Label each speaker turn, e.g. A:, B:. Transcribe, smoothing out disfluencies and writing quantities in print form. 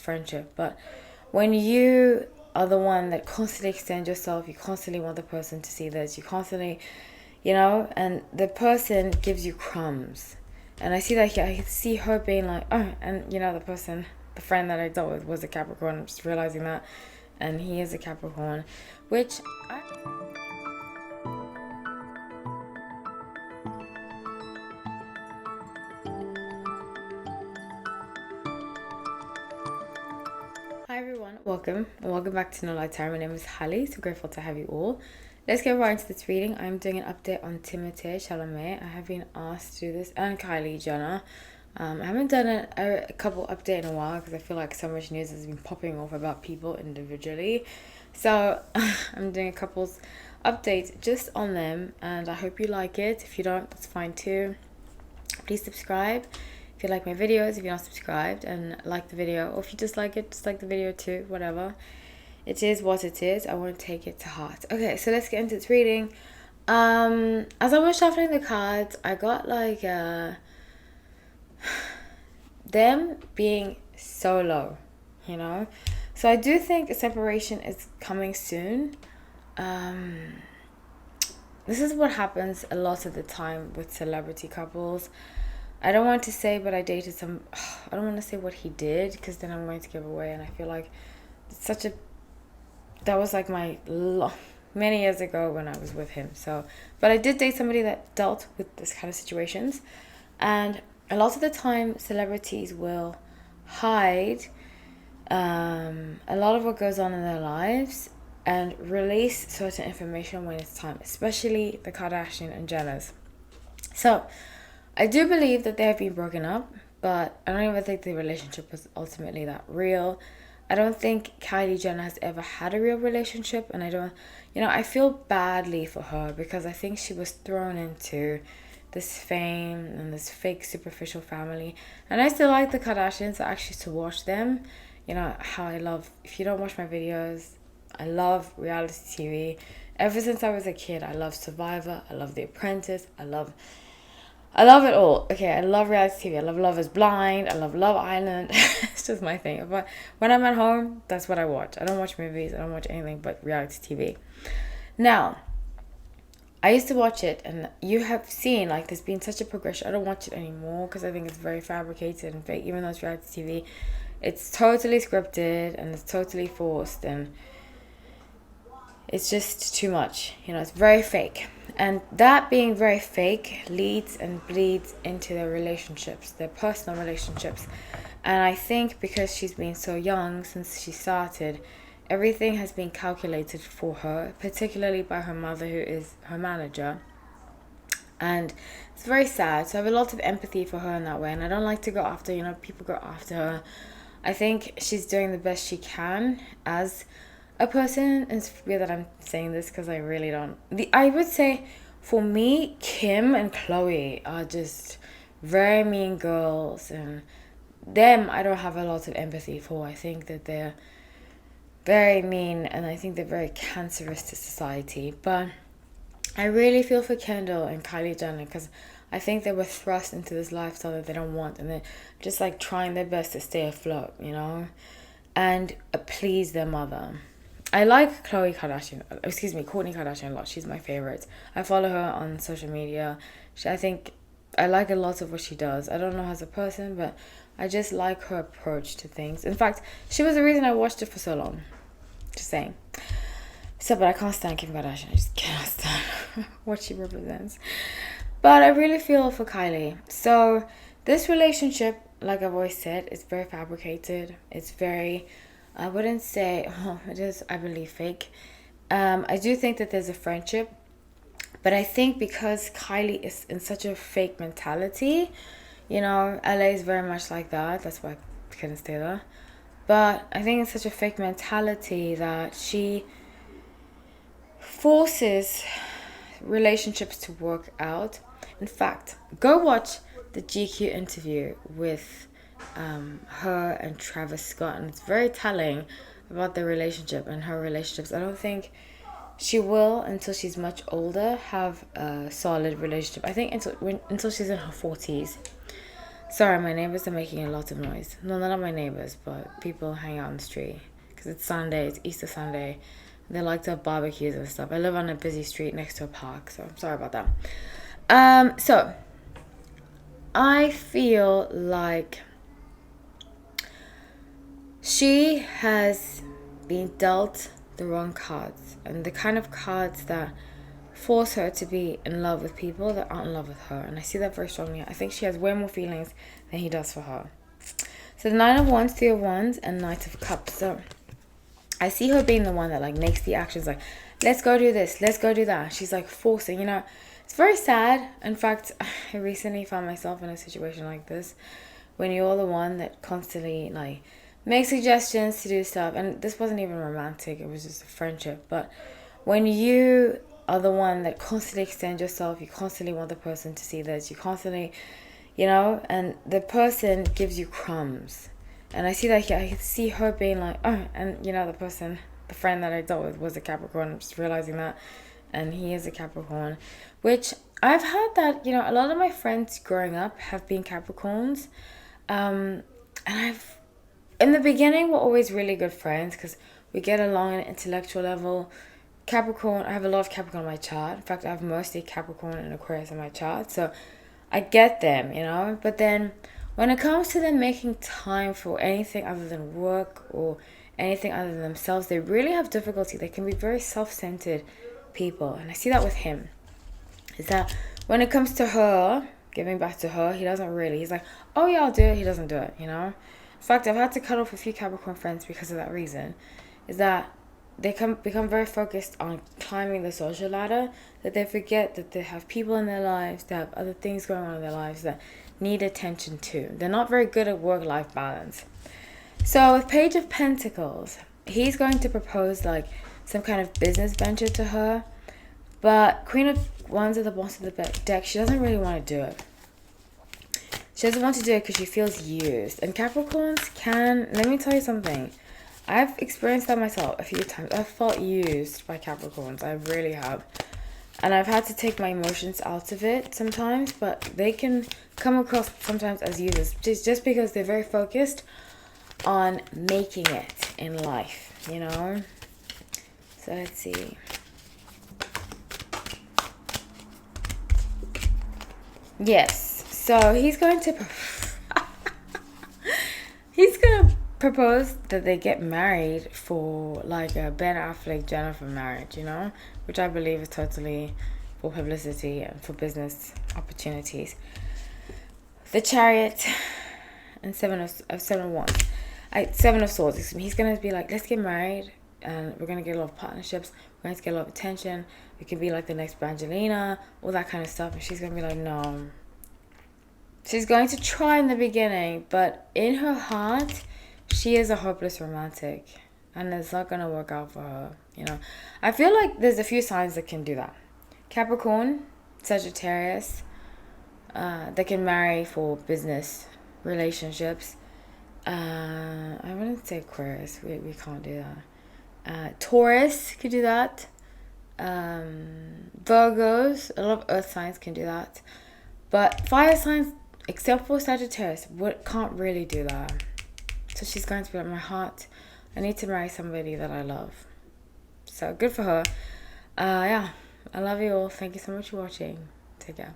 A: friendship. But when you are the one that constantly extend yourself, you constantly want the person to see this, you constantly, and the person gives you crumbs. And I see that here. I see her being like, oh, and the friend that I dealt with was a Capricorn. I'm just realizing that. And he is a Capricorn, which Hi everyone, welcome and welcome back to No Light Time. My name is Kylie, so grateful to have you all. Let's get right into this reading. I'm doing an update on Timothee, Chalemet. I have been asked to do this, and Kylie Jenner. I haven't done a couple update in a while because I feel like so much news has been popping off about people individually. So I'm doing a couple's update just on them, and I hope you like it. If you don't, that's fine too. Please subscribe if you like my videos, if you're not subscribed, and like the video, or if you dislike it, just like the video too, whatever. It is what it is. I won't take it to heart. Okay, so let's get into this reading. As I was shuffling the cards, I got like them being so low, So I do think a separation is coming soon. This is what happens a lot of the time with celebrity couples. I don't want to say, but I dated some. I don't want to say what he did because then I'm going to give away, and I feel like it's such a. That was like many years ago when I was with him. So, but I did date somebody that dealt with this kind of situations, and a lot of the time, celebrities will hide a lot of what goes on in their lives and release certain information when it's time, especially the Kardashian and Jenners. So, I do believe that they have been broken up, but I don't even think the relationship was ultimately that real. I don't think Kylie Jenner has ever had a real relationship, and I feel badly for her because I think she was thrown into this fame and this fake superficial family. And I still like the Kardashians. I actually used to watch them. How I love, if you don't watch my videos, I love reality TV. Ever since I was a kid, I love Survivor, I love The Apprentice, I love it all. Okay, I love reality TV. I love Love is Blind. I love Love Island. It's just my thing. But when I'm at home, that's what I watch. I don't watch movies. I don't watch anything but reality TV. Now, I used to watch it, and you have seen, like, there's been such a progression. I don't watch it anymore because I think it's very fabricated and fake. Even though it's reality TV, it's totally scripted and it's totally forced, and it's just too much. It's very fake. And that being very fake leads and bleeds into their relationships, their personal relationships. And I think because she's been so young since she started, everything has been calculated for her, particularly by her mother, who is her manager. And it's very sad. So I have a lot of empathy for her in that way. And I don't like to go after, people go after her. I think she's doing the best she can as a person. It's weird that I'm saying this because I really don't. I would say for me, Kim and Chloe are just very mean girls, and them I don't have a lot of empathy for. I think that they're very mean, and I think they're very cancerous to society. But I really feel for Kendall and Kylie Jenner because I think they were thrust into this lifestyle that they don't want, and they're just like trying their best to stay afloat, and please their mother. I like Kourtney Kardashian a lot. She's my favorite. I follow her on social media. I think I like a lot of what she does. I don't know her as a person, but I just like her approach to things. In fact, she was the reason I watched it for so long. Just saying. So, but I can't stand Kim Kardashian. I just cannot stand what she represents. But I really feel for Kylie. So, this relationship, like I've always said, is very fabricated. It's very... I wouldn't say, it is, I believe, fake. I do think that there's a friendship, but I think because Kylie is in such a fake mentality, LA is very much like that. That's why I couldn't stay there. But I think it's such a fake mentality that she forces relationships to work out. In fact, go watch the GQ interview with her and Travis Scott, and it's very telling about their relationship and her relationships. I don't think she will, until she's much older, have a solid relationship. I think until she's in her 40s. Sorry, my neighbors are making a lot of noise. No, they're not my neighbors, but people hang out on the street. Because it's Sunday, it's Easter Sunday. They like to have barbecues and stuff. I live on a busy street next to a park, so I'm sorry about that. So, I feel like she has been dealt the wrong cards. And the kind of cards that force her to be in love with people that aren't in love with her. And I see that very strongly. I think she has way more feelings than he does for her. So the Nine of Wands, Three of Wands, and Knight of Cups. So I see her being the one that like makes the actions like, let's go do this, let's go do that. She's like forcing, you know. It's very sad. In fact, I recently found myself in a situation like this when you're the one that constantly like makes suggestions to do stuff. And this wasn't even romantic, it was just a friendship. But when you are the one that constantly extends yourself, you constantly want the person to see this, you constantly, you know, and the person gives you crumbs. And I see that here. I see her being like, oh, and you know, the person, the friend that I dealt with was a Capricorn. I'm just realizing that. And he is a Capricorn, which I've had that, you know, a lot of my friends growing up have been Capricorns. And in the beginning, we're always really good friends because we get along on an intellectual level. Capricorn, I have a lot of Capricorn on my chart. In fact, I have mostly Capricorn and Aquarius on my chart. So I get them, you know. But then when it comes to them making time for anything other than work or anything other than themselves, they really have difficulty. They can be very self-centered people. And I see that with him. Is that when it comes to her, giving back to her, he doesn't really. He's like, oh yeah, I'll do it. He doesn't do it, you know. In fact, I've had to cut off a few Capricorn friends because of that reason. Is that they become very focused on climbing the social ladder that they forget that they have people in their lives, they have other things going on in their lives that need attention too. They're not very good at work-life balance. So with Page of Pentacles, he's going to propose like some kind of business venture to her, but Queen of Wands at the bottom of the deck, she doesn't really want to do it. She doesn't want to do it because she feels used. And Capricorns can, let me tell you something, I've experienced that myself a few times. I've felt used by Capricorns. I really have. And I've had to take my emotions out of it sometimes. But they can come across sometimes as users. Just because they're very focused on making it in life. You know? So let's see. Yes. So he's going to... he's going to propose that they get married for like a Ben Affleck Jennifer marriage, you know, which I believe is totally for publicity and for business opportunities. The Chariot and Seven of Wands, Seven of Swords. Excuse me. He's gonna be like, let's get married, and we're gonna get a lot of partnerships. We're going to get a lot of attention. We can be like the next Brangelina, all that kind of stuff. And she's gonna be like, no. She's going to try in the beginning, but in her heart, she is a hopeless romantic, and it's not going to work out for her, you know. I feel like there's a few signs that can do that. Capricorn, Sagittarius, they can marry for business relationships. I wouldn't say Aquarius. We can't do that. Taurus could do that. Virgos, a lot of earth signs can do that. But fire signs, except for Sagittarius, can't really do that. So she's going to be like, my heart, I need to marry somebody that I love. So good for her. Yeah, I love you all. Thank you so much for watching. Take care.